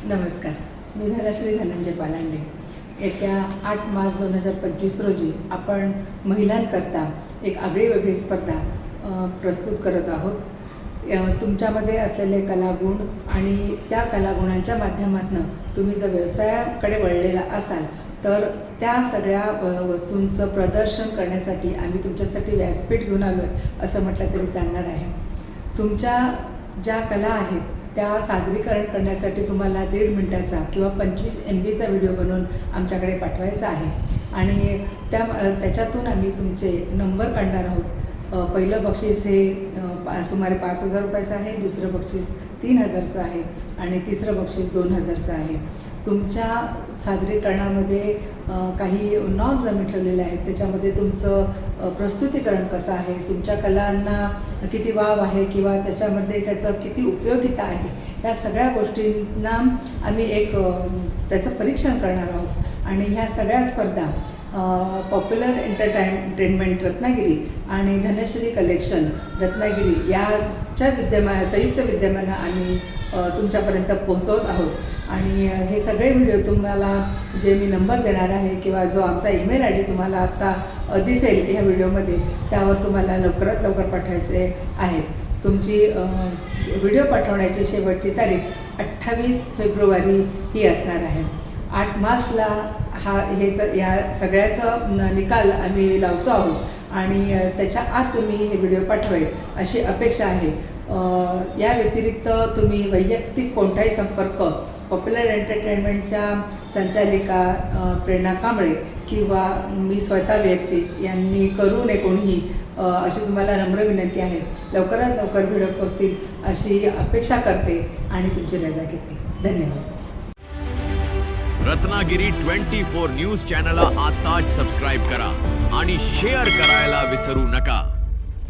नमस्कार, मी धनश्री धनंजय पालांडे। येत्या 8 मार्च 2025 रोजी आपण महिलांकरता एक आगळीवेगळी स्पर्धा प्रस्तुत करत आहोत। तुमच्यामध्ये असलेले कलागुण आणि त्या कलागुणांच्या माध्यमातून तुम्ही जर व्यवसायाकडे वळलेला असाल तर त्या सगळ्या वस्तूंचं प्रदर्शन करण्यासाठी आम्ही तुमच्यासाठी व्यासपीठ घेऊन आलो आहे असं म्हटलं तरी चालणार आहे। तुमच्या ज्या कला आहेत त्या सादरीकरण करण्यासाठी तुम्हाला 1.5 मिनिटाचा किंवा 25 MBचा व्हिडिओ बनवून आमच्याकडे पाठवायचा आहे आणि त्याच्यातून आम्ही तुमचे नंबर काढणार आहोत। पहिलं बक्षीस हे सुमारे 5,000 रुपयाचं आहे, दुसरं बक्षीस 3,000चं आहे आणि तिसरं बक्षीस 2,000चं आहे। तुमच्या सादरीकरणामध्ये काही नॉर्म्स आम्ही ठेवलेले आहेत, त्याच्यामध्ये तुमचं प्रस्तुतीकरण कसं आहे, तुमच्या कलांना किती वाव आहे किंवा त्याच्यामध्ये त्याचं किती उपयोगिता आहे, ह्या सगळ्या गोष्टींना आम्ही त्याचं परीक्षण करणार आहोत। आणि ह्या सगळ्या स्पर्धा पॉप्युलर एंटरटेनमेंट रत्नागिरी आणि धनश्री कलेक्शन रत्नागिरी याच्या संयुक्त विद्यमानं आम्ही तुमच्यापर्यंत पोहोचवत आहोत। आणि हे सगळे व्हिडिओ तुम्हाला जे मी नंबर देणार आहे किंवा जो आमचा ईमेल ID तुम्हाला आत्ता दिसेल ह्या व्हिडिओमध्ये, त्यावर तुम्हाला लवकरात लवकर पाठवायचे आहेत। तुमची व्हिडिओ पाठवण्याची शेवटची तारीख 28 फेब्रुवारी ही असणार आहे। 8 मार्चला या सगळ्याचं निकाल आम्ही लावतो आहोत आणि त्याच्या आत तुम्ही हे व्हिडिओ पाठवाल अशी अपेक्षा आहे। या व्यतिरिक्त तुम्ही वैयक्तिक कोणताही संपर्क पॉप्युलर एंटरटेनमेंटच्या संचालिका प्रेरणा कांबळे किंवा मी स्वतः वैयक्तिक यांनी करू नये कोणीही, अशी तुम्हाला नम्र विनंती आहे। लवकरात लवकर व्हिडिओ पोहोचतील अशी अपेक्षा करते आणि तुमची रजा घेते। धन्यवाद। रत्नागिरी 24 न्यूज चॅनलला आताच सबस्क्राइब करा आणि शेअर करायला विसरू नका।